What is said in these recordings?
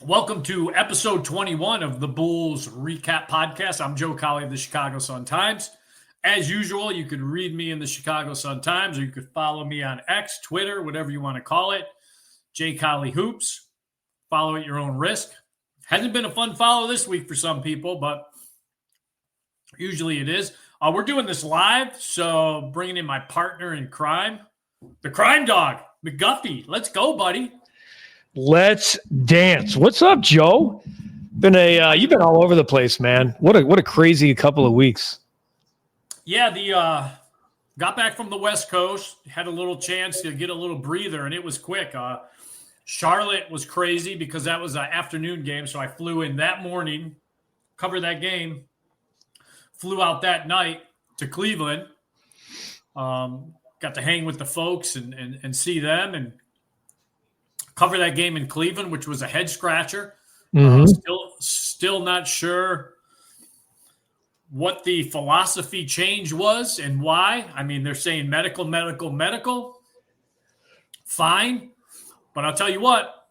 Welcome to episode 21 of the Bulls REKAP Podcast. I'm Joe Colley of the Chicago Sun-Times. As usual, you could read me in the Chicago Sun-Times, or you could follow me on X, Twitter, whatever you want to call it. J. Colley Hoops. Follow at your own risk. Hasn't been a fun follow this week for some people, but usually it is. We're doing this live, so bringing in my partner in crime, the crime dog, McGuffy. Let's go, buddy. Let's dance. What's up, Joe? You've been all over the place, man. What a crazy couple of weeks. Yeah, got back from the West Coast, had a little chance to get a little breather, and it was quick. Charlotte was crazy because that was an afternoon game, so I flew in that morning, covered that game, flew out that night to Cleveland, got to hang with the folks and see them and cover that game in Cleveland, which was a head scratcher. Still not sure what the philosophy change was and why. I mean, they're saying medical. Fine. But I'll tell you what,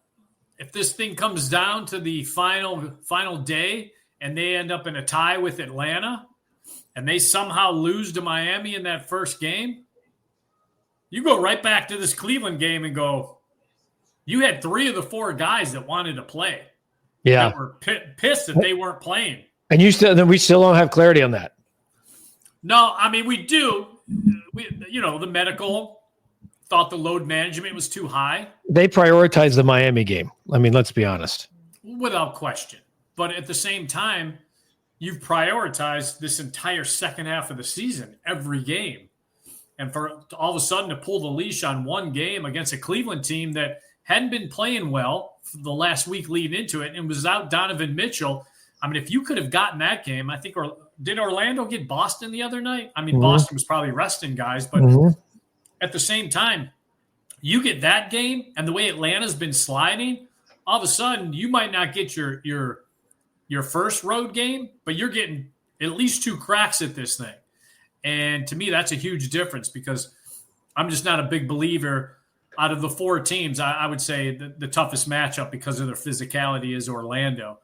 if this thing comes down to the final day and they end up in a tie with Atlanta and they somehow lose to Miami in that first game, you go right back to this Cleveland game and go, you had 3 of the 4 guys that wanted to play. Yeah. That were pissed that they weren't playing. And we still don't have clarity on that. No, I mean, we do. The medical thought the load management was too high. They prioritized the Miami game. I mean, let's be honest. Without question. But at the same time, you've prioritized this entire second half of the season, every game. And for all of a sudden to pull the leash on one game against a Cleveland team that hadn't been playing well for the last week leading into it and was without Donovan Mitchell. I mean, if you could have gotten that game, I think, did Orlando get Boston the other night? I mean, Boston was probably resting guys, but at the same time, you get that game and the way Atlanta's been sliding, all of a sudden you might not get your first road game, but you're getting at least 2 cracks at this thing. And to me, that's a huge difference because I'm just not a big believer. Out of the 4 teams, I would say the toughest matchup because of their physicality is Orlando.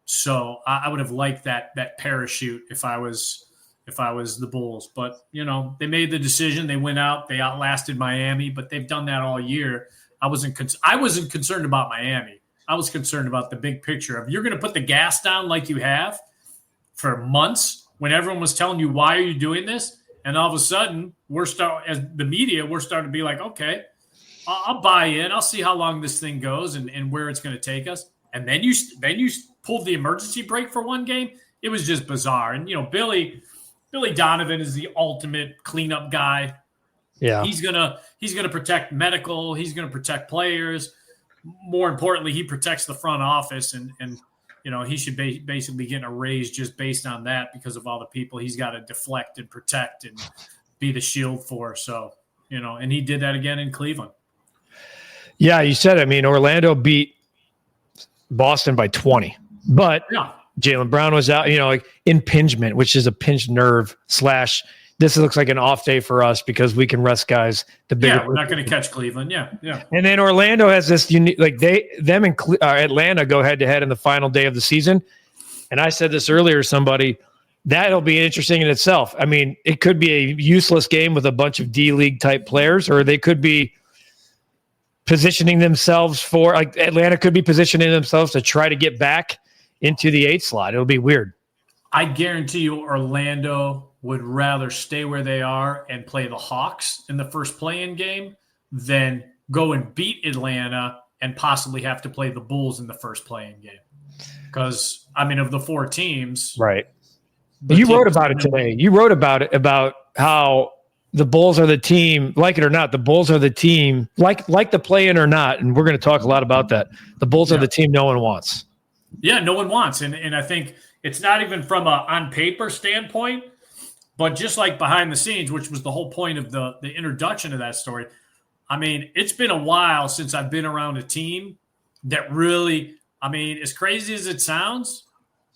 So I would have liked that parachute if I was the Bulls. But, they made the decision. They went out. They outlasted Miami, but they've done that all year. I wasn't concerned about Miami. I was concerned about the big picture of you're going to put the gas down like you have for months when everyone was telling you, why are you doing this? And all of a sudden, as the media, we're starting to be like, okay, I'll buy in. I'll see how long this thing goes and where it's going to take us. And then you pulled the emergency brake for one game. It was just bizarre. And Billy Donovan is the ultimate cleanup guy. Yeah, he's gonna protect medical. He's gonna protect players. More importantly, he protects the front office, and he should basically be getting a raise just based on that because of all the people he's got to deflect and protect and be the shield for. So, and he did that again in Cleveland. Yeah, you said it. I mean, Orlando beat Boston by 20, but Jaylen Brown was out, impingement, which is a pinched nerve / this looks like an off day for us because we can rest guys. We're not going to catch Cleveland. Yeah. And then Orlando has this unique, Atlanta go head to head in the final day of the season. And I said this earlier to somebody, that'll be interesting in itself. I mean, it could be a useless game with a bunch of D-League type players, or they could be positioning themselves Atlanta could be positioning themselves to try to get back into the 8 slot. It'll be weird. I guarantee you Orlando would rather stay where they are and play the Hawks in the first play-in game than go and beat Atlanta and possibly have to play the Bulls in the first play-in game. Because, of the 4 teams. Right. You wrote about it today. You wrote about how the Bulls are the team, like it or not, the Bulls are the team, like the play-in or not, and we're going to talk a lot about that. The Bulls are the team no one wants. Yeah, no one wants. And I think it's not even from a on-paper standpoint, but just like behind the scenes, which was the whole point of the introduction of that story. I mean, it's been a while since I've been around a team that really, as crazy as it sounds,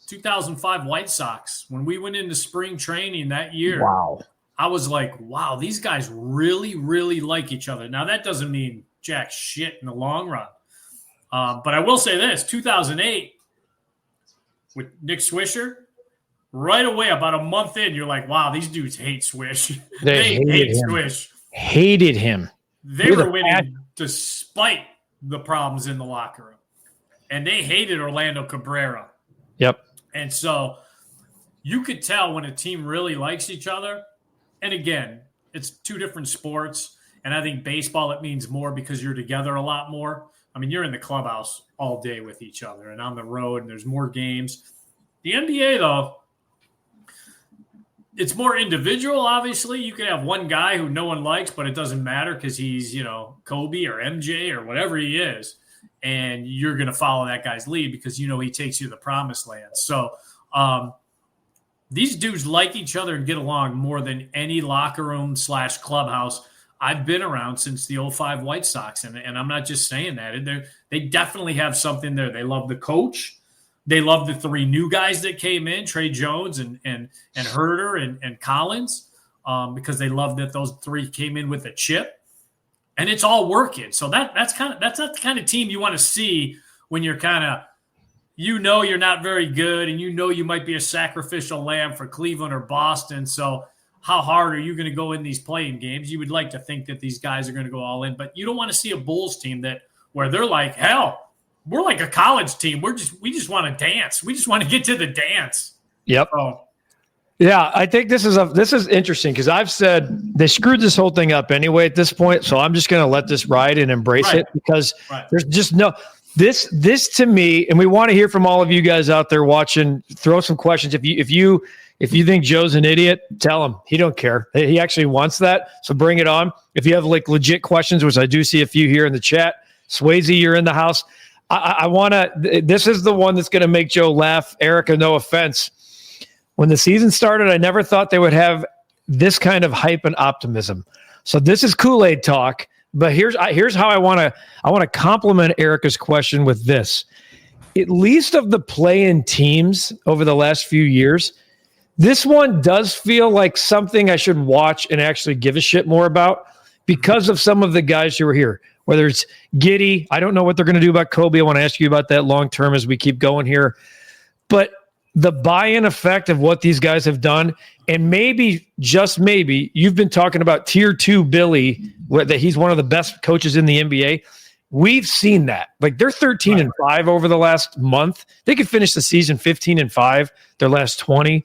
2005 White Sox, when we went into spring training that year. Wow. I was like, wow, these guys really, really like each other. Now, that doesn't mean jack shit in the long run. But I will say this, 2008 with Nick Swisher, right away, about a month in, you're like, wow, these dudes hate Swish. They hate Swish. Hated him. They were winning despite the problems in the locker room. And they hated Orlando Cabrera. Yep. And so you could tell when a team really likes each other. And again, it's two different sports. And I think baseball, it means more because you're together a lot more. I mean, you're in the clubhouse all day with each other and on the road, and there's more games. The NBA, though, it's more individual, obviously. You could have one guy who no one likes, but it doesn't matter because he's, Kobe or MJ or whatever he is. And you're going to follow that guy's lead because he takes you to the promised land. So these dudes like each other and get along more than any locker room / clubhouse I've been around since the 05 White Sox. And I'm not just saying that. They definitely have something there. They love the coach. They love the three new guys that came in, Trey Jones and Herter and Collins, because they love that those three came in with a chip. And it's all working. So that's not the kind of team you want to see when you're kind of, you're not very good and you might be a sacrificial lamb for Cleveland or Boston. So how hard are you going to go in these playing games? You would like to think that these guys are going to go all in, but you don't want to see a Bulls team where they're like, hell, we're like a college team. We just want to dance. We just want to get to the dance. Yep. So, yeah, I think this is interesting because I've said they screwed this whole thing up anyway at this point. So I'm just going to let this ride and embrace it because there's just no this to me. And we want to hear from all of you guys out there watching. Throw some questions. If you think Joe's an idiot, tell him he don't care. He actually wants that. So bring it on. If you have like legit questions, which I do see a few here in the chat, Swayze, you're in the house. I want to. This is the one that's going to make Joe laugh. Erica, no offense. When the season started, I never thought they would have this kind of hype and optimism. So this is Kool-Aid talk, but here's how I want to compliment Erica's question with this. At least of the play-in teams over the last few years, this one does feel like something I should watch and actually give a shit more about because of some of the guys who are here. Whether it's Giddey, I don't know what they're going to do about Kobe. I want to ask you about that long-term as we keep going here. But the buy-in effect of what these guys have done, and maybe, just maybe, you've been talking about Tier 2 Billy, that he's one of the best coaches in the NBA. We've seen that. Like, they're 13-5 over the last month. They could finish the season 15-5, their last 20,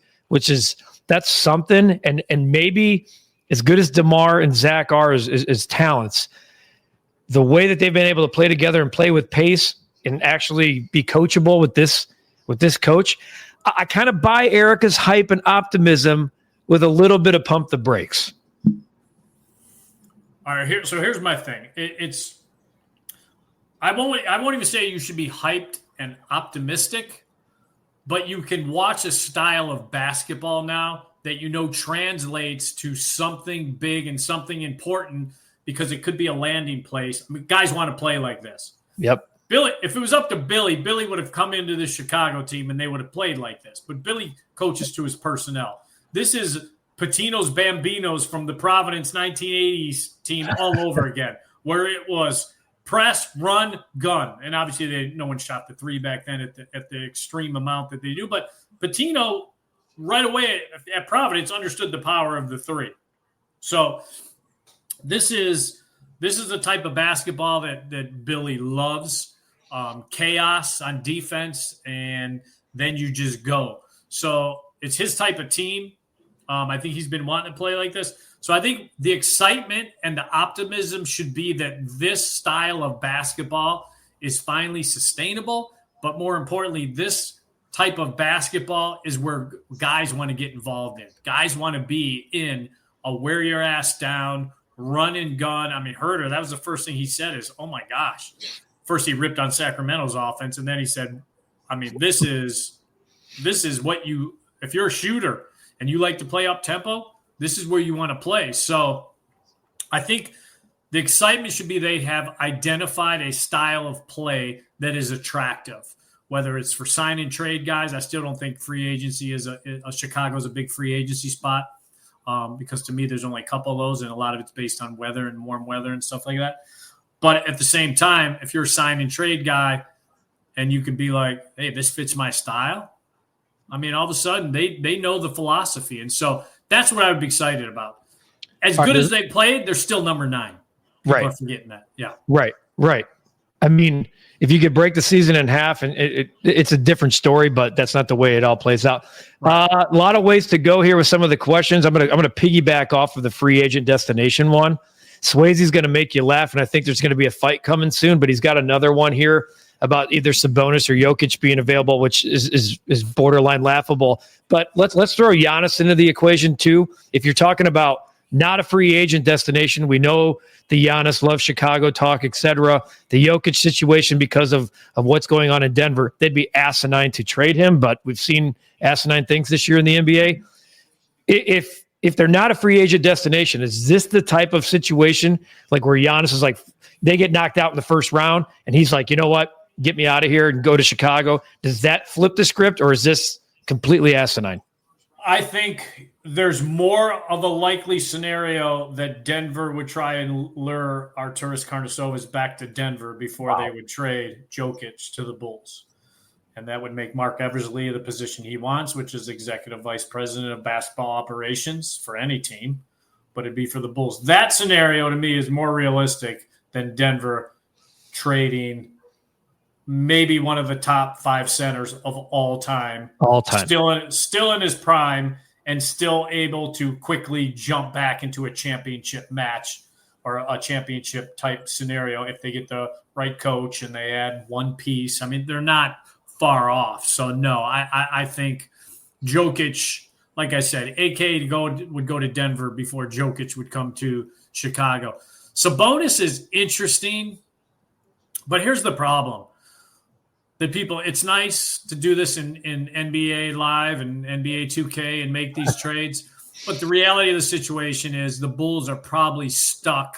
that's something. And maybe as good as DeMar and Zach are as talents, the way that they've been able to play together and play with pace and actually be coachable with this coach, I kind of buy Erica's hype and optimism with a little bit of pump the brakes. All right, here's my thing. I won't even say you should be hyped and optimistic, but you can watch a style of basketball now that translates to something big and something important because it could be a landing place. I mean, guys want to play like this. Yep. Billy, if it was up to Billy would have come into the Chicago team and they would have played like this. But Billy coaches to his personnel. This is Patino's Bambinos from the Providence 1980s team all over again, where it was press, run, gun. And obviously no one shot the three back then at the extreme amount that they do. But Patino, right away at Providence, understood the power of the three. So this is the type of basketball that Billy loves. Chaos on defense, and then you just go. So it's his type of team. I think he's been wanting to play like this. So I think the excitement and the optimism should be that this style of basketball is finally sustainable. But more importantly, this type of basketball is where guys want to get involved in. Guys want to be in a wear your ass down, run and gun. I mean, Herter, that was the first thing he said is, oh my gosh. First he ripped on Sacramento's offense, and then he said, I mean, this is what if you're a shooter and you like to play up tempo, this is where you want to play. So I think the excitement should be they have identified a style of play that is attractive, whether it's for sign and trade guys. I still don't think free agency is Chicago's a big free agency spot because to me, there's only a couple of those and a lot of it's based on weather and warm weather and stuff like that. But at the same time, if you're a sign and trade guy and you could be like, hey, this fits my style, I mean, all of a sudden they know the philosophy. And so that's what I would be excited about. As good as they played, they're still number 9. People are forgetting that. Yeah. Right. I mean, if you could break the season in half, and it's a different story, but that's not the way it all plays out. Right. A lot of ways to go here with some of the questions. I'm gonna piggyback off of the free agent destination one. Swayze's going to make you laugh, and I think there's going to be a fight coming soon, but he's got another one here about either Sabonis or Jokic being available, which is borderline laughable. But let's throw Giannis into the equation too. If you're talking about not a free agent destination, we know the Giannis loves Chicago talk, etc. The Jokic situation, because of what's going on in Denver, they'd be asinine to trade him, but we've seen asinine things this year in the NBA. If they're not a free agent destination, is this the type of situation like where Giannis is like, they get knocked out in the first round and he's like, you know what, get me out of here and go to Chicago? Does that flip the script, or is this completely asinine? I think there's more of a likely scenario that Denver would try and lure Arturas Karnisovas back to Denver before they would trade Jokic to the Bulls. And that would make Mark Eversley the position he wants, which is executive vice president of basketball operations for any team, but it'd be for the Bulls. That scenario to me is more realistic than Denver trading maybe one of the top 5 centers of all time. Still in his prime and still able to quickly jump back into a championship match or a championship type scenario if they get the right coach and they add one piece. I mean, they're not far off. So no, I think Jokic, like I said, AK would go to Denver before Jokic would come to Chicago. Sabonis is interesting, but here's the problem. It's nice to do this in NBA Live and NBA 2K and make these trades, but the reality of the situation is the Bulls are probably stuck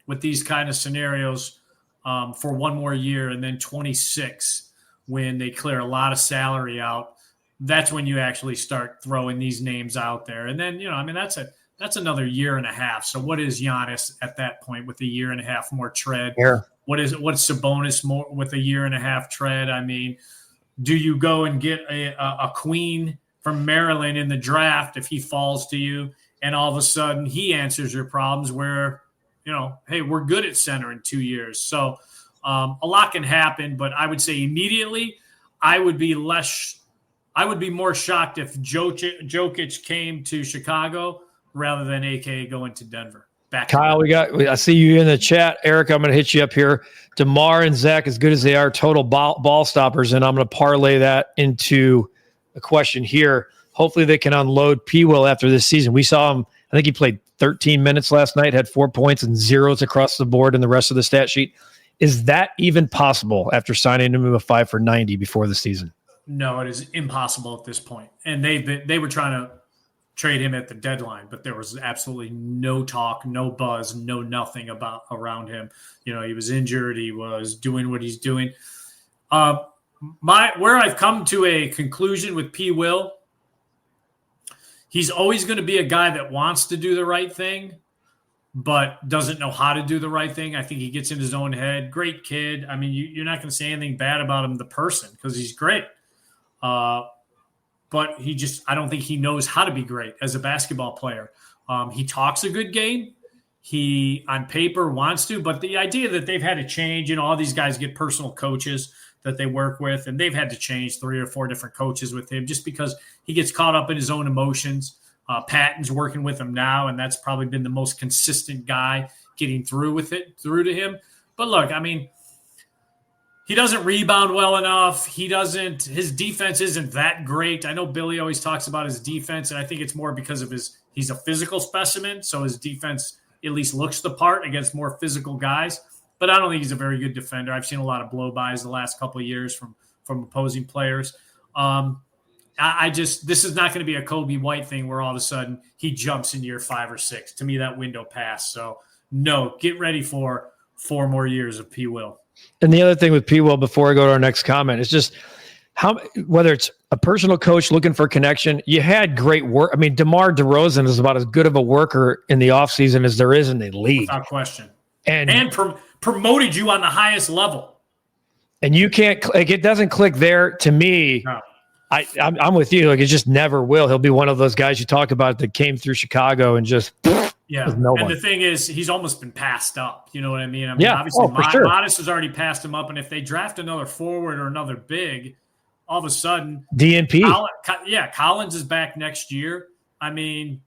with these kind of scenarios for one more year, and then 26 when they clear a lot of salary out. That's when you actually start throwing these names out there. And then, that's another year and a half. So what is Giannis at that point with a year and a half more tread? Yeah. What's Sabonis more with a year and a half tread? I mean, do you go and get a queen from Maryland in the draft if he falls to you and all of a sudden he answers your problems where, hey, we're good at center in 2 years. So a lot can happen, but I would say immediately I would be more shocked if Jokic came to Chicago rather than AK going to Denver. Kyle, I see you in the chat. Eric, I'm going to hit you up here. DeMar and Zach, as good as they are, total ball stoppers, and I'm going to parlay that into a question here. Hopefully they can unload P-Will after this season. We saw him, I think he played 13 minutes last night, had 4 points and zeros across the board in the rest of the stat sheet. Is that even possible after signing him a 5 for 90 before the season? No, it is impossible at this point. And they were trying to trade him at the deadline, but there was absolutely no talk, no buzz, no nothing around him. He was injured. He was doing what he's doing. Where I've come to a conclusion with P. Will, he's always going to be a guy that wants to do the right thing, but doesn't know how to do the right thing. I think he gets in his own head. Great kid. I mean, you're not going to say anything bad about him, the person, because he's great. But I don't think he knows how to be great as a basketball player. He talks a good game. He, on paper, wants to, but the idea that they've had to change, all these guys get personal coaches that they work with, and they've had to change 3 or 4 different coaches with him just because he gets caught up in his own emotions. Patton's working with him now, and that's probably been the most consistent guy getting through to him. But look, I mean, he doesn't rebound well enough. His defense isn't that great. I know Billy always talks about his defense, and I think it's more because of he's a physical specimen, so his defense at least looks the part against more physical guys. But I don't think he's a very good defender. I've seen a lot of blow-bys the last couple of years from opposing players. This is not going to be a Kobe White thing where all of a sudden he jumps in year 5 or 6. To me, that window passed. So, no, get ready for 4 more years of P. Will. And the other thing with P-Will, before I go to our next comment, is just whether it's a personal coach looking for connection, you had great work. I mean, DeMar DeRozan is about as good of a worker in the offseason as there is in the league. Without question. And promoted you on the highest level. And you can't, like, it doesn't click there to me. No. I'm with you. Like, it just never will. He'll be one of those guys you talk about that came through Chicago and just and the thing is, he's almost been passed up. You know what I mean? Obviously, Modest has already passed him up, and if they draft another forward or another big, all of a sudden, DNP. Collins is back next year. I mean,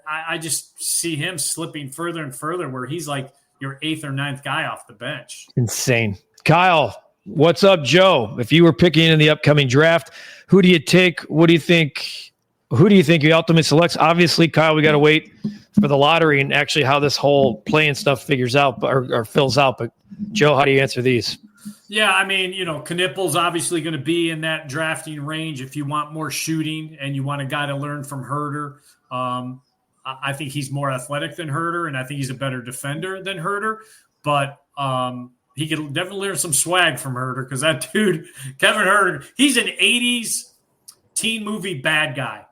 I just see him slipping further and further, where he's like your 8th or 9th guy off the bench. Insane. Kyle, what's up, Joe? If you were picking in the upcoming draft, who do you take? What do you think? Who do you think you ultimately selects? Obviously, Kyle, we got to wait for the lottery and actually how this whole playing stuff figures out or fills out. But Joe, how do you answer these? Yeah, I mean, Knippel's obviously going to be in that drafting range if you want more shooting and you want a guy to learn from Herter. I think he's more athletic than Herter, and I think he's a better defender than Herter. But he could definitely learn some swag from Herter, because that dude, Kevin Herter, he's an 80s teen movie bad guy.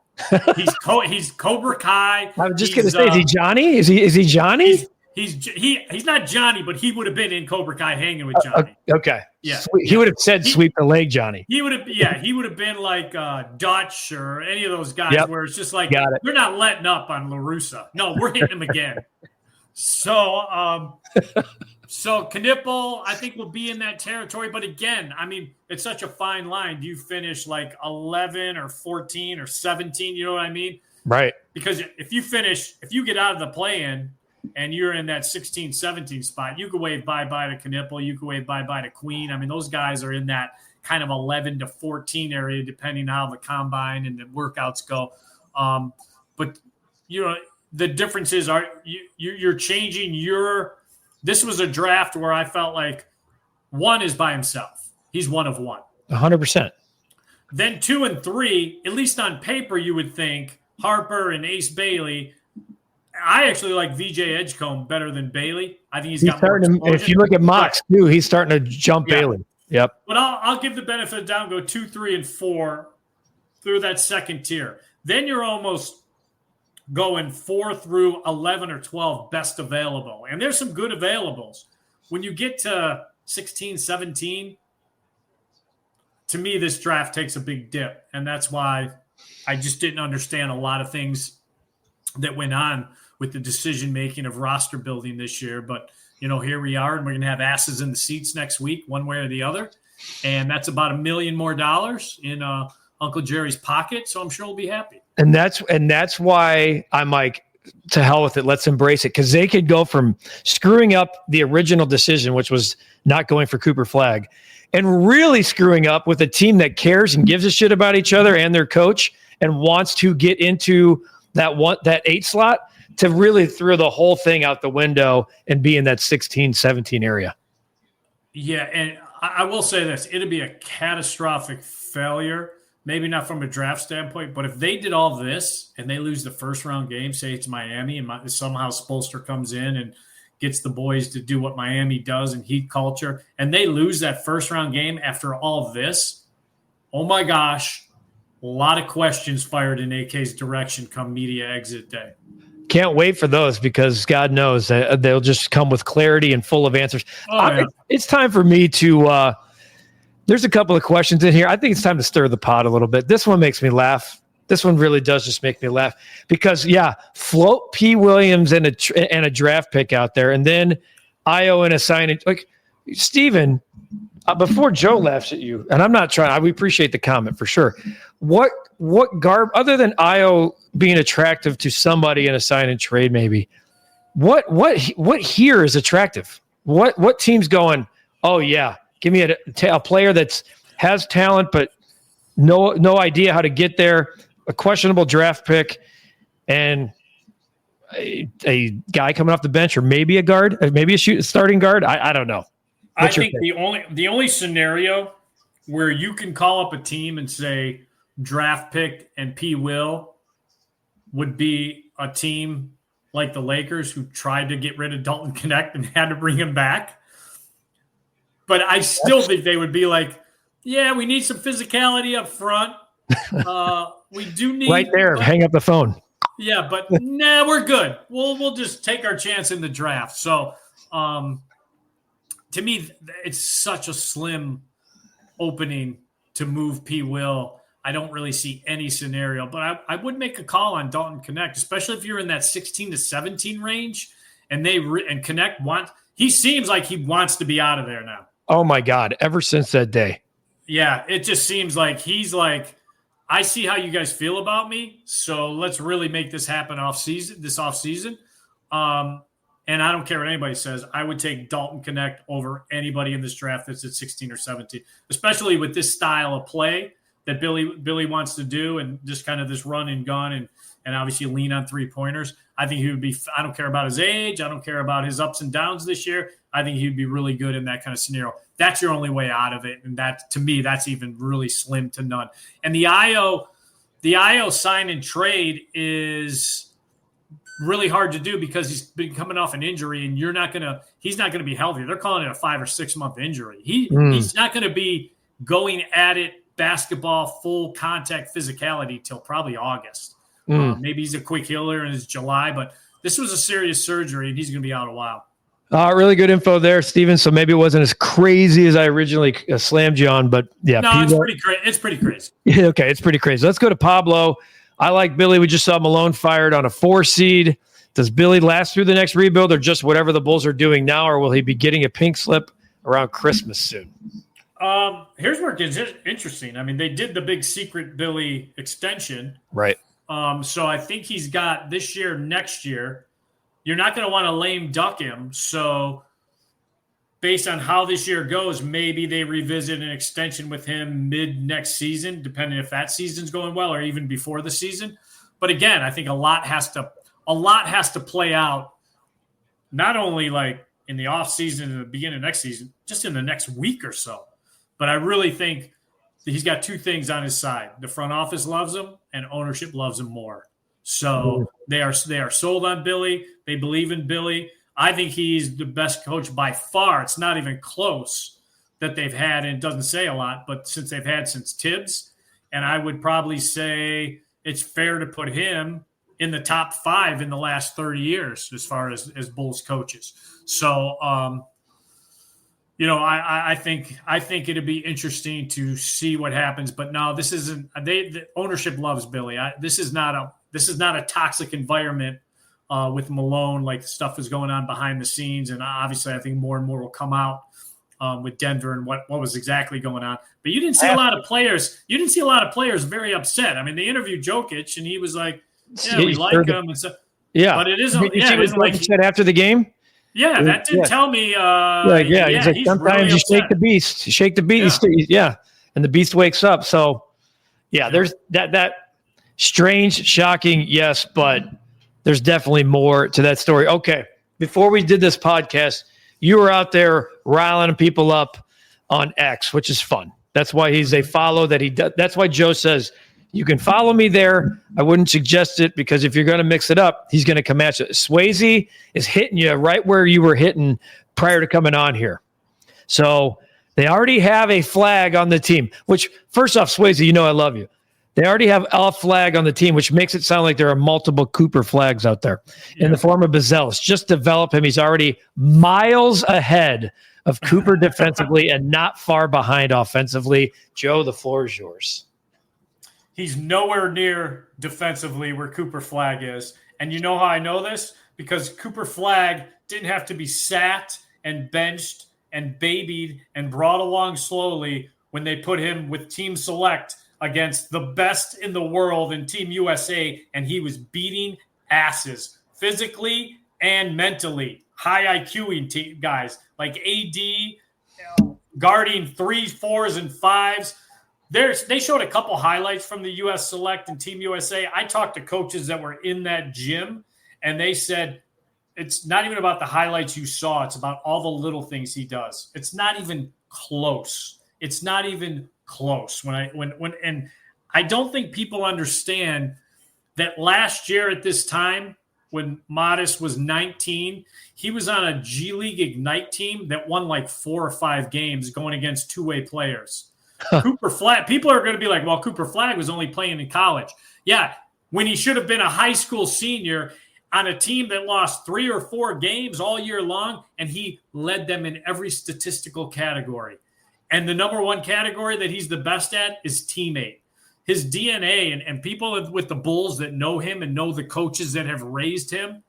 He's Cobra Kai. I was just going to say, is he Johnny? Is he Johnny? He's not Johnny, but he would have been in Cobra Kai hanging with Johnny. Okay. Yeah. He would have said sweep the leg, Johnny. He would have been like Dutch or any of those guys where it's just like, we're not letting up on LaRussa. No, we're hitting him again. So Knippel, I think, will be in that territory. But again, I mean, it's such a fine line. Do you finish like 11 or 14 or 17? You know what I mean? Right. Because if you get out of the play-in and you're in that 16, 17 spot, you could wave bye-bye to Knippel. You could wave bye-bye to Queen. I mean, those guys are in that kind of 11 to 14 area, depending on how the combine and the workouts go. But, the differences are you're changing your – this was a draft where I felt like one is by himself. He's one of one. 100%. Then 2 and 3, at least on paper, you would think Harper and Ace Bailey. I actually like VJ Edgecombe better than Bailey. I think he's got more explosion. If you look at mocks, too, he's starting to jump Bailey. Yep. But I'll give the benefit of the doubt, go 2, 3, and 4 through that second tier. Then you're almost going 4 through 11 or 12 best available. And there's some good availables. When you get to 16, 17, to me, this draft takes a big dip. And that's why I just didn't understand a lot of things that went on with the decision-making of roster building this year. But, here we are, and we're going to have asses in the seats next week, one way or the other. And that's about $1 million more in Uncle Jerry's pocket. So I'm sure he'll be happy. And that's why I'm like, to hell with it. Let's embrace it. Because they could go from screwing up the original decision, which was not going for Cooper Flagg, and really screwing up with a team that cares and gives a shit about each other and their coach and wants to get into that 8 slot, to really throw the whole thing out the window and be in that 16, 17 area. Yeah, and I will say this. It'd be a catastrophic failure, maybe not from a draft standpoint, but if they did all this and they lose the first-round game, say it's Miami, and somehow Spoelstra comes in and gets the boys to do what Miami does in heat culture, and they lose that first-round game after all of this, oh my gosh, a lot of questions fired in AK's direction come media exit day. Can't wait for those, because God knows they'll just come with clarity and full of answers. It's time for me to there's a couple of questions in here. I think it's time to stir the pot a little bit. This one makes me laugh. This one really does just make me laugh, because float P. Williams and a draft pick out there, and then Io and a signing. Like, Steven, before Joe laughs at you, and I'm not trying, we appreciate the comment for sure. What garb, other than Io being attractive to somebody in a sign and trade, maybe, what here is attractive? What team's going, oh yeah, give me a player that has talent but no idea how to get there, a questionable draft pick, and a guy coming off the bench, or maybe a guard, maybe a starting guard. I don't know. I think the only scenario where you can call up a team and say draft pick and P. Will would be a team like the Lakers, who tried to get rid of Dalton Knecht and had to bring him back. But I still think they would be like, yeah, we need some physicality up front. We do need right there. Hang up the phone. Yeah, but nah, we're good. We'll just take our chance in the draft. So To me, it's such a slim opening to move P. Will. I don't really see any scenario, but I would make a call on Dalton Connect, especially if you're in that 16 to 17 range, and Connect he seems like he wants to be out of there now. Oh my God. Ever since that day. Yeah. It just seems like he's like, I see how you guys feel about me. So let's really make this happen this off season. And I don't care what anybody says. I would take Dalton Connect over anybody in this draft that's at 16 or 17, especially with this style of play that Billy wants to do, and just kind of this run and gun and obviously lean on 3-pointers. I think he would be – I don't care about his age. I don't care about his ups and downs this year. I think he'd be really good in that kind of scenario. That's your only way out of it, and that, to me, that's even really slim to none. And the IO sign and trade is really hard to do because he's been coming off an injury, and he's not going to be healthy. They're calling it a 5 or 6 month injury. He's not going to be going at it basketball, full contact physicality till probably August. Maybe he's a quick healer and it's July, but this was a serious surgery and he's going to be out a while. Really good info there, Steven. So maybe it wasn't as crazy as I originally slammed you on, but yeah. No, it's pretty crazy. Yeah, okay, it's pretty crazy. Let's go to Pablo. I like Billy. We just saw Malone fired on a 4 seed. Does Billy last through the next rebuild or just whatever the Bulls are doing now, or will he be getting a pink slip around Christmas soon? Here's where it gets interesting. I mean, they did the big secret Billy extension. Right. So I think he's got this year, next year. You're not going to want to lame duck him. So based on how this year goes, maybe they revisit an extension with him mid next season, depending if that season's going well or even before the season. But again, I think a lot has to play out, not only like in the off season and the beginning of next season, just in the next week or so. But I really think that he's got 2 things on his side. The front office loves him and ownership loves him more. So they are sold on Billy. They believe in Billy. I think he's the best coach by far. It's not even close that they've had, and it doesn't say a lot, but since Tibbs. And I would probably say it's fair to put him in the top 5 in the last 30 years as far as Bulls coaches. So, I think it'd be interesting to see what happens. But no, this isn't. The ownership loves Billy. This is not a toxic environment with Malone. Like stuff is going on behind the scenes, and obviously, I think more and more will come out with Denver and what was exactly going on. But you didn't see a lot of players. You didn't see a lot of players very upset. I mean, they interviewed Jokic, and he was like, "Yeah, we like him." And so, yeah, but it isn't. It isn't like he said after the game. Yeah, that didn't tell me. He's like, sometimes really you shake the beast. You shake the beast. Yeah. And the beast wakes up. So, there's that strange, shocking, yes, but there's definitely more to that story. Okay, before we did this podcast, you were out there riling people up on X, which is fun. That's why he's a follow that he does. That's why Joe says, you can follow me there. I wouldn't suggest it because if you're going to mix it up, he's going to come at you. Swayze is hitting you right where you were hitting prior to coming on here. So they already have a flag on the team, which first off, Swayze, I love you. They already have a flag on the team, which makes it sound like there are multiple Cooper flags out there in the form of Bazelis. Just develop him. He's already miles ahead of Cooper defensively and not far behind offensively. Joe, the floor is yours. He's nowhere near defensively where Cooper Flagg is. And you know how I know this? Because Cooper Flagg didn't have to be sat and benched and babied and brought along slowly when they put him with Team Select against the best in the world in Team USA, and he was beating asses physically and mentally. High IQ guys like AD, guarding 3s, 4s, and 5s. They showed a couple highlights from the U.S. Select and Team USA. I talked to coaches that were in that gym, and they said it's not even about the highlights you saw. It's about all the little things he does. It's not even close. It's not even close. And I don't think people understand that last year at this time, when Modest was 19, he was on a G League Ignite team that won like 4 or 5 games going against 2-way players. Cooper Flagg, people are going to be like, well, Cooper Flagg was only playing in college. Yeah, when he should have been a high school senior on a team that lost 3 or 4 games all year long, and he led them in every statistical category. And the number one category that he's the best at is teammate. His DNA and people with the Bulls that know him and know the coaches that have raised him,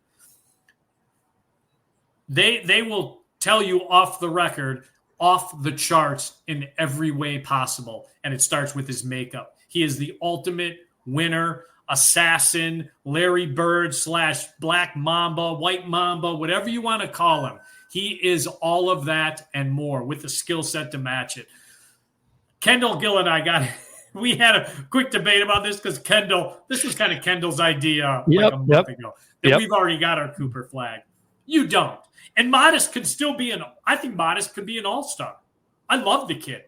they will tell you off the record, off the charts in every way possible. And it starts with his makeup. He is the ultimate winner, assassin, Larry Bird / Black Mamba, White Mamba, whatever you want to call him. He is all of that and more with the skill set to match it. Kendall Gill and I we had a quick debate about this because this was kind of Kendall's idea like a month ago, that we've already got our Cooper flag. You don't. And Modest could still be I think Modest could be an all-star. I love the kid.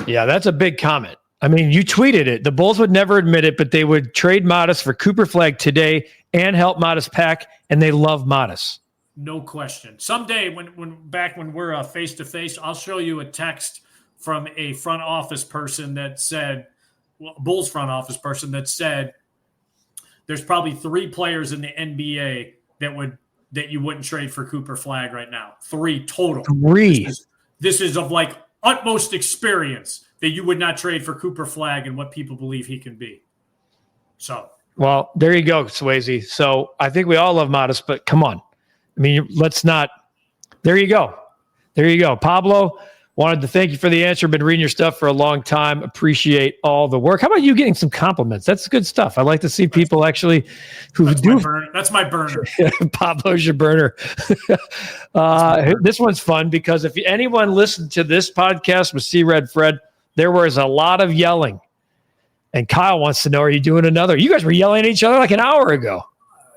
Yeah, that's a big comment. I mean, you tweeted it. The Bulls would never admit it, but they would trade Modest for Cooper flag today and help Modest pack, and they love Modest. No question. Someday, when we're face-to-face, I'll show you a text from a front office person that said, Bulls front office person that said, there's probably 3 players in the NBA that you wouldn't trade for Cooper flag right now. 3 total. 3. This is of like utmost experience that you would not trade for Cooper flag and what people believe he can be. So, well, there you go, Swayze. So I think we all love Modest, but come on. I mean, let's not. There you go. Pablo, wanted to thank you for the answer. Been reading your stuff for a long time. Appreciate all the work. How about you getting some compliments? That's good stuff. I like to see people actually who do. That's my burner. Pablo's your burner. This one's fun because if anyone listened to this podcast with C-Red Fred, there was a lot of yelling. And Kyle wants to know, are you doing another? You guys were yelling at each other like an hour ago.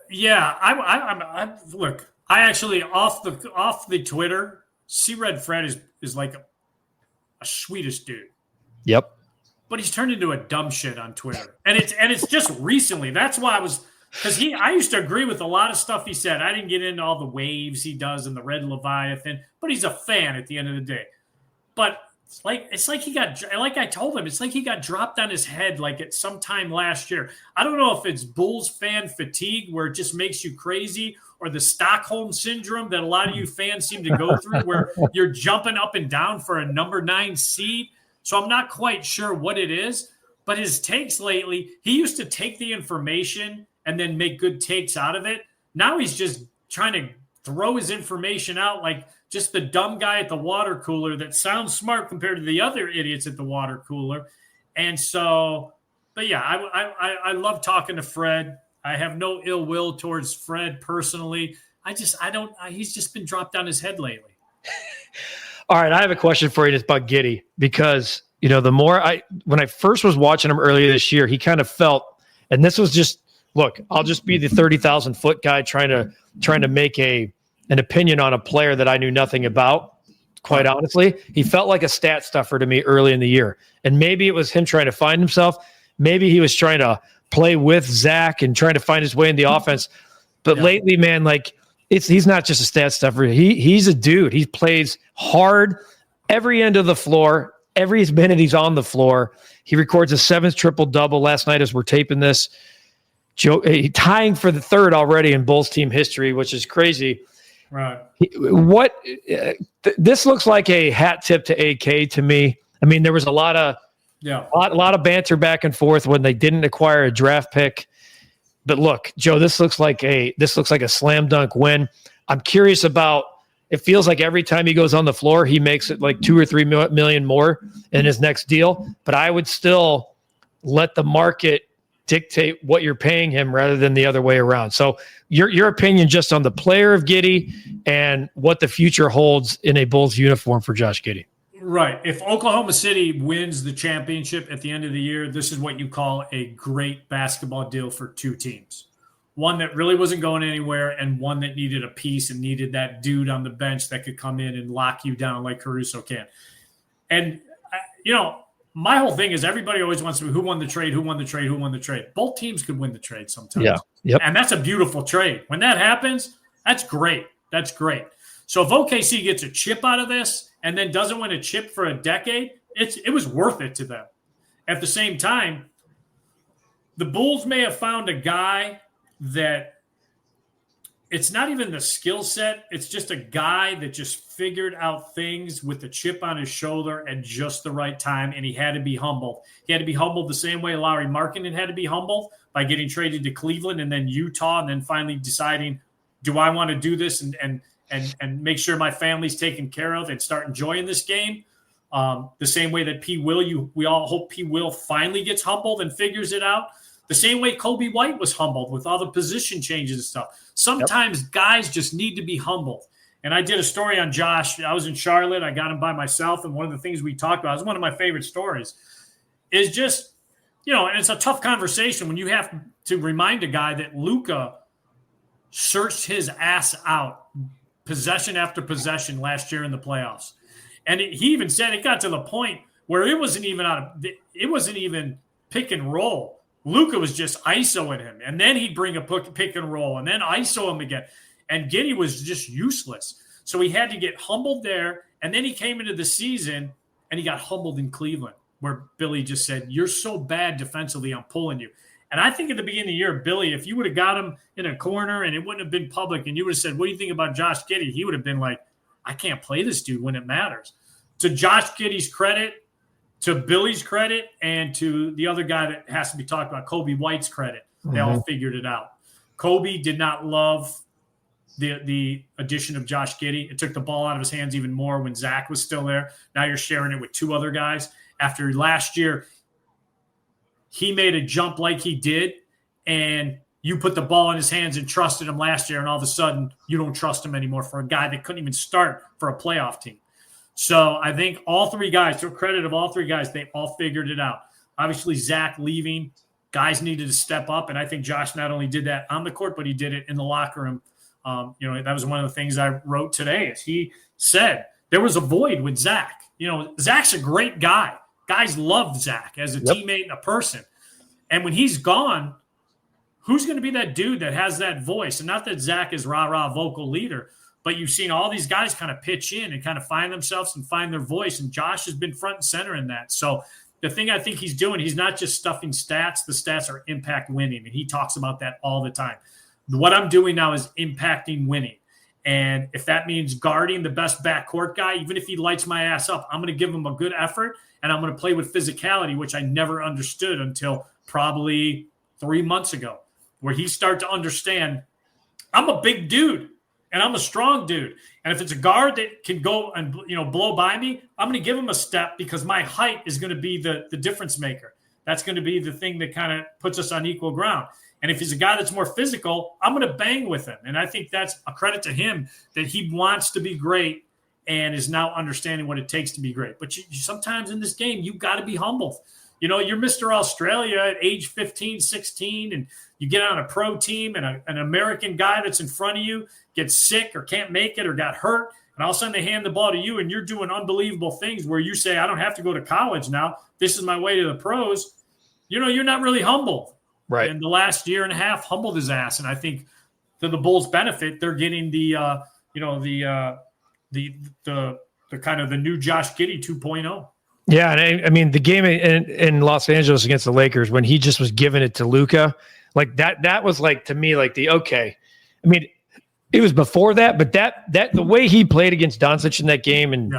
Yeah, I'm look. I actually off the Twitter, C-Red Fred is like a sweetest dude. Yep. But he's turned into a dumb shit on Twitter. And it's just recently. That's why I used to agree with a lot of stuff he said. I didn't get into all the waves he does and the Red Leviathan, but he's a fan at the end of the day. But it's like he got, like I told him, it's like he got dropped on his head like at some time last year. I don't know if it's Bulls fan fatigue where it just makes you crazy, or the Stockholm syndrome that a lot of you fans seem to go through where you're jumping up and down for a number 9 seed. So I'm not quite sure what it is, but his takes lately, he used to take the information and then make good takes out of it. Now he's just trying to throw his information out like just the dumb guy at the water cooler that sounds smart compared to the other idiots at the water cooler. And so, but yeah, I love talking to Fred. I have no ill will towards Fred personally. He's just been dropped on his head lately. All right. I have a question for you that's about Giddey because, when I first was watching him earlier this year, he kind of felt, and this was just, look, I'll just be the 30,000 foot guy trying to make an opinion on a player that I knew nothing about. Quite honestly, he felt like a stat stuffer to me early in the year. And maybe it was him trying to find himself. Maybe he was trying to play with Zach and trying to find his way in the offense. But lately, man, he's not just a stat stuffer. He's a dude. He plays hard every end of the floor. Every minute he's on the floor. He records a 7th triple-double last night as we're taping this. Tying for the 3rd already in Bulls team history, which is crazy. Right. This looks like a hat tip to AK to me. I mean, there was a lot of banter back and forth when they didn't acquire a draft pick. But look, Joe, this looks like a slam dunk win. I'm curious about. It feels like every time he goes on the floor, he makes it like $2 or $3 million more in his next deal. But I would still let the market dictate what you're paying him rather than the other way around. So your opinion just on the player of Giddey and what the future holds in a Bulls uniform for Josh Giddey. Right. If Oklahoma City wins the championship at the end of the year, this is what you call a great basketball deal for 2 teams. One that really wasn't going anywhere and one that needed a piece and needed that dude on the bench that could come in and lock you down like Caruso can. And, my whole thing is everybody always wants to be who won the trade. Both teams could win the trade sometimes. Yeah. Yep. And that's a beautiful trade. When that happens, that's great. So if OKC gets a chip out of this and then doesn't win a chip for a decade, it was worth it to them. At the same time, the Bulls may have found a guy that it's not even the skill set. It's just a guy that just figured out things with the chip on his shoulder at just the right time, and he had to be humbled. He had to be humbled the same way Lauri Markkanen had to be humbled by getting traded to Cleveland and then Utah, and then finally deciding, do I want to do this and make sure my family's taken care of and start enjoying this game? The same way that we all hope P. Will finally gets humbled and figures it out. The same way Kobe White was humbled with all the position changes and stuff. Sometimes guys just need to be humbled. And I did a story on Josh. I was in Charlotte. I got him by myself. And one of the things we talked about, is one of my favorite stories, is just, and it's a tough conversation when you have to remind a guy that Luka searched his ass out possession after possession last year in the playoffs. And he even said it got to the point where it wasn't even pick and roll. Luka was just ISOing him, and then he'd bring a pick and roll, and then ISO him again. And Giddey was just useless. So he had to get humbled there, and then he came into the season, and he got humbled in Cleveland, where Billy just said, "You're so bad defensively, I'm pulling you." And I think at the beginning of the year, Billy, if you would have got him in a corner and it wouldn't have been public, and you would have said, "What do you think about Josh Giddey?" He would have been like, "I can't play this dude when it matters." To Josh Giddey's credit, to Billy's credit, and to the other guy that has to be talked about, Kobe White's credit, they all figured it out. Kobe did not love the addition of Josh Giddey. It took the ball out of his hands even more when Zach was still there. Now you're sharing it with two other guys. After last year, he made a jump like he did, and you put the ball in his hands and trusted him last year, and all of a sudden you don't trust him anymore for a guy that couldn't even start for a playoff team. So I think all three guys, to the credit of all three guys, they all figured it out. Obviously, Zach leaving, guys needed to step up, and I think Josh not only did that on the court, but he did it in the locker room. That was one of the things I wrote today, is he said there was a void with Zach. Zach's a great guy. Guys love Zach as a teammate and a person. And when he's gone, who's going to be that dude that has that voice? And not that Zach is rah-rah vocal leader, but you've seen all these guys kind of pitch in and kind of find themselves and find their voice. And Josh has been front and center in that. So the thing I think he's doing, he's not just stuffing stats. The stats are impact winning. And he talks about that all the time. What I'm doing now is impacting winning. And if that means guarding the best backcourt guy, even if he lights my ass up, I'm going to give him a good effort. And I'm going to play with physicality, which I never understood until probably 3 months ago, where he started to understand I'm a big dude. And I'm a strong dude. And if it's a guard that can go and blow by me, I'm going to give him a step, because my height is going to be the difference maker. That's going to be the thing that kind of puts us on equal ground. And if he's a guy that's more physical, I'm going to bang with him. And I think that's a credit to him, that he wants to be great and is now understanding what it takes to be great. But sometimes in this game, you've got to be humbled. You're Mr. Australia at age 15, 16, and you get on a pro team, and an American guy that's in front of you gets sick or can't make it or got hurt, and all of a sudden they hand the ball to you, and you're doing unbelievable things where you say, I don't have to go to college now. This is my way to the pros. You're not really humbled. Right. And the last year and a half humbled his ass, and I think to the Bulls' benefit, they're getting the kind of the new Josh Giddey 2.0. Yeah, and I mean the game in Los Angeles against the Lakers, when he just was giving it to Luka, like that was like, to me, like I mean, it was before that, but that the way he played against Doncic in that game and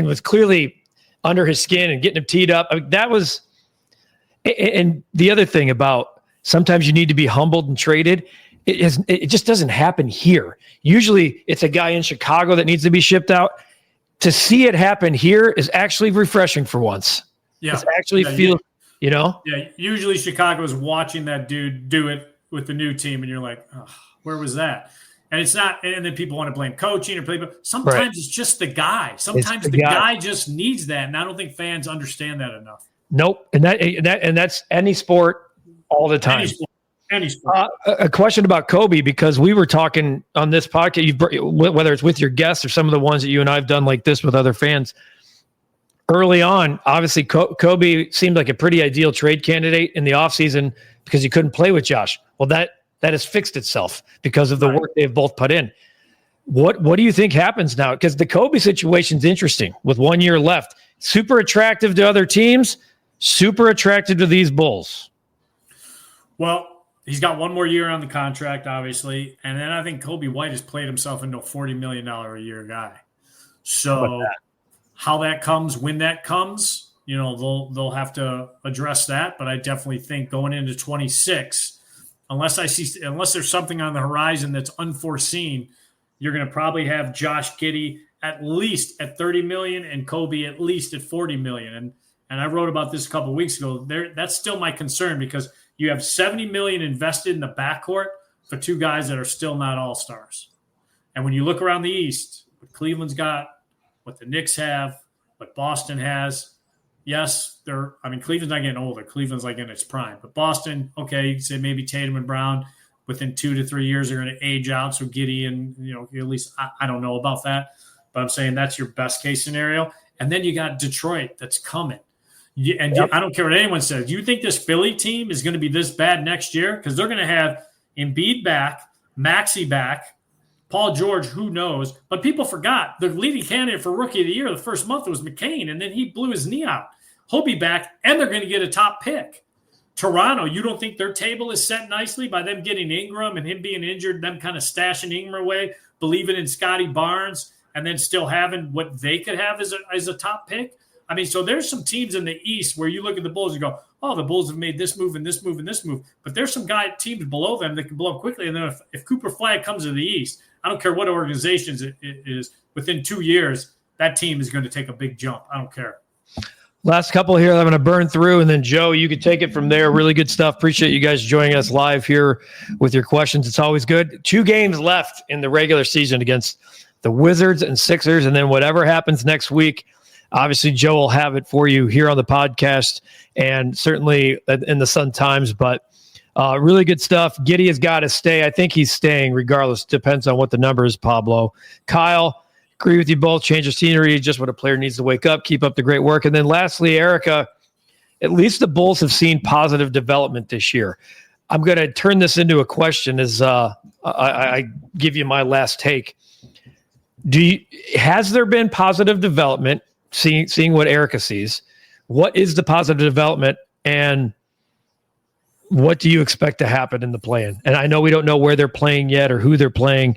was clearly under his skin and getting him teed up. I mean, that was, and the other thing about sometimes you need to be humbled and traded. It just doesn't happen here. Usually it's a guy in Chicago that needs to be shipped out. To see it happen here is actually refreshing for once. Yeah. It's actually feels, Yeah. Usually Chicago is watching that dude do it with the new team, and you're like, oh, where was that? And it's not, and then people want to blame coaching or people. Sometimes It's just the guy. Sometimes the guy just needs that. And I don't think fans understand that enough. Nope. And that's any sport all the time. Any sport. A question about Kobe, because we were talking on this podcast, whether it's with your guests or some of the ones that you and I have done like this with other fans. Early on, obviously, Kobe seemed like a pretty ideal trade candidate in the offseason because he couldn't play with Josh. Well, that has fixed itself because of the work they've both put in. What do you think happens now? Because the Kobe situation is interesting with 1 year left. Super attractive to other teams, super attractive to these Bulls. Well, He's got one more year on the contract, obviously. And then I think Kobe White has played himself into a $40 million a year guy. So how that comes, when that comes, they'll have to address that. But I definitely think going into 26, unless there's something on the horizon that's unforeseen, you're going to probably have Josh Giddey at least at 30 million and Kobe at least at 40 million. And I wrote about this a couple of weeks ago. That's still my concern because you have 70 million invested in the backcourt for two guys that are still not all-stars. And when you look around the East, what Cleveland's got, what the Knicks have, what Boston has, yes, Cleveland's not getting older. Cleveland's like in its prime. But Boston, okay, you can say maybe Tatum and Brown within 2 to 3 years are going to age out. So Giddey and, at least I don't know about that. But I'm saying that's your best case scenario. And then you got Detroit that's coming. I don't care what anyone says. Do you think this Philly team is going to be this bad next year? Because they're going to have Embiid back, Maxey back, Paul George, who knows? But people forgot the leading candidate for Rookie of the Year the first month was McCain, and then he blew his knee out. He'll be back, and they're going to get a top pick. Toronto, you don't think their table is set nicely by them getting Ingram and him being injured, them kind of stashing Ingram away, believing in Scotty Barnes, and then still having what they could have as a top pick? So there's some teams in the East where you look at the Bulls and go, oh, the Bulls have made this move and this move and this move. But there's some teams below them that can blow up quickly. And then if Cooper Flagg comes to the East, I don't care what organizations it is, within 2 years, that team is going to take a big jump. I don't care. Last couple here I'm going to burn through, and then, Joe, you could take it from there. Really good stuff. Appreciate you guys joining us live here with your questions. It's always good. 2 games left in the regular season against the Wizards and Sixers, and then whatever happens next week, obviously, Joe will have it for you here on the podcast and certainly in the Sun Times. But really good stuff. Giddey has got to stay. I think he's staying regardless. Depends on what the number is, Pablo. Kyle, agree with you both. Change of scenery, just what a player needs to wake up. Keep up the great work. And then lastly, Erica, at least the Bulls have seen positive development this year. I'm going to turn this into a question as I give you my last take. Has there been positive development? Seeing what Erica sees, what is the positive development and what do you expect to happen in the play-in? And I know we don't know where they're playing yet or who they're playing.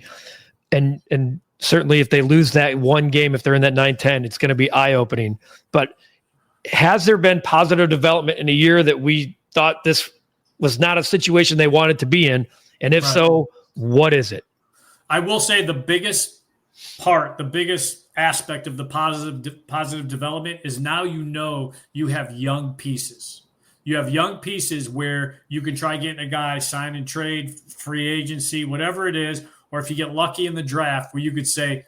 And certainly if they lose that one game, if they're in that 9-10, it's going to be eye-opening. But has there been positive development in a year that we thought this was not a situation they wanted to be in? And if so, what is it? I will say the biggest aspect of the positive development is now you have young pieces. You have young pieces where you can try getting a guy sign and trade, free agency, whatever it is, or if you get lucky in the draft where you could say,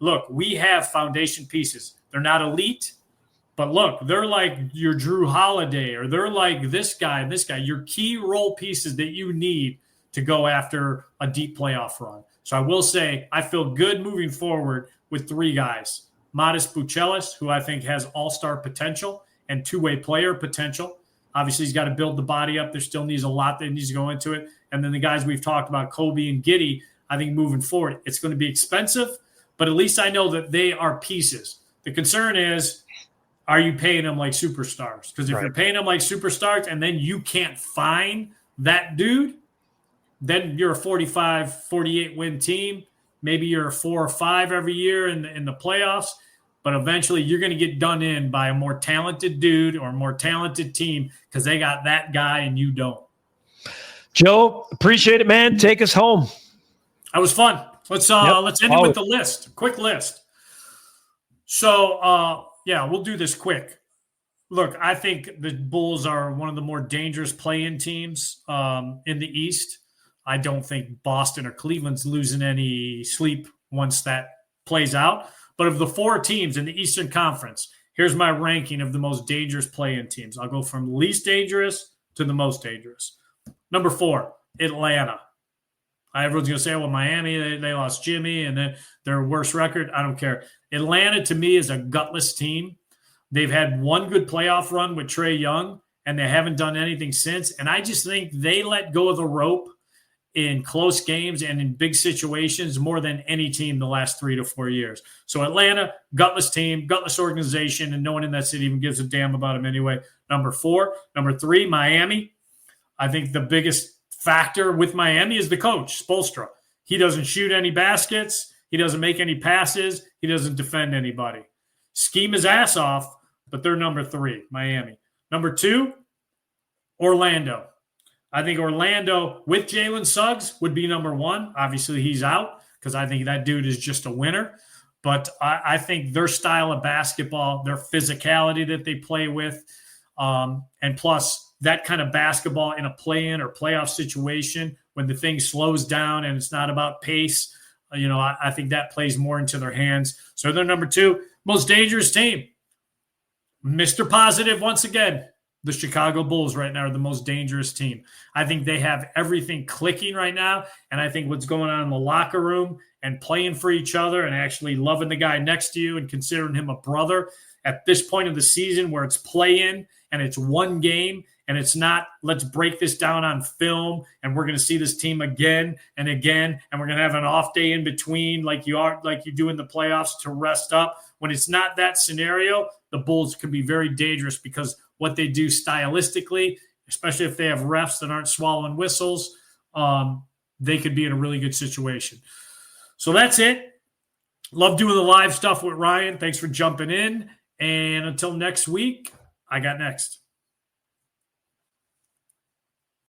look, we have foundation pieces. They're not elite, but look, they're like your Drew Holiday or they're like this guy and this guy, your key role pieces that you need to go after a deep playoff run. So I will say I feel good moving forward with 3 guys. Modest Buchelis, who I think has all-star potential and two-way player potential. Obviously, he's got to build the body up. There still needs a lot that needs to go into it. And then the guys we've talked about, Kobe and Giddey, I think moving forward, it's going to be expensive, but at least I know that they are pieces. The concern is, are you paying them like superstars? Because if you're paying them like superstars and then you can't find that dude, then you're a 45, 48 win team. Maybe you're a 4 or 5 every year in the playoffs, but eventually you're going to get done in by a more talented dude or a more talented team because they got that guy and you don't. Joe, appreciate it, man. Take us home. That was fun. Let's end it with the list. Quick list. So, we'll do this quick. Look, I think the Bulls are one of the more dangerous play-in teams in the East. I don't think Boston or Cleveland's losing any sleep once that plays out. But of the 4 teams in the Eastern Conference, here's my ranking of the most dangerous play-in teams. I'll go from least dangerous to the most dangerous. Number 4, Atlanta. Everyone's going to say, well, Miami, they lost Jimmy and then their worst record. I don't care. Atlanta, to me, is a gutless team. They've had one good playoff run with Trae Young, and they haven't done anything since. And I just think they let go of the rope in close games and in big situations more than any team the last 3 to 4 years. So Atlanta, gutless team, gutless organization, and no one in that city even gives a damn about them anyway. Number 4. Number 3, Miami. I think the biggest factor with Miami is the coach, Spoelstra. He doesn't shoot any baskets. He doesn't make any passes. He doesn't defend anybody. Scheme his ass off, but they're number 3, Miami. Number 2, Orlando. I think Orlando with Jalen Suggs would be number 1. Obviously, he's out because I think that dude is just a winner. But I think their style of basketball, their physicality that they play with, and plus that kind of basketball in a play-in or playoff situation when the thing slows down and it's not about pace, I think that plays more into their hands. So they're number 2. Most dangerous team. Mr. Positive once again. The Chicago Bulls right now are the most dangerous team. I think they have everything clicking right now, and I think what's going on in the locker room and playing for each other and actually loving the guy next to you and considering him a brother at this point of the season where it's play-in and it's one game and it's not let's break this down on film and we're going to see this team again and again and we're going to have an off day in between like you do in the playoffs to rest up. When it's not that scenario, the Bulls can be very dangerous because what they do stylistically, especially if they have refs that aren't swallowing whistles, they could be in a really good situation. So that's it. Love doing the live stuff with Ryan. Thanks for jumping in. And until next week, I got next.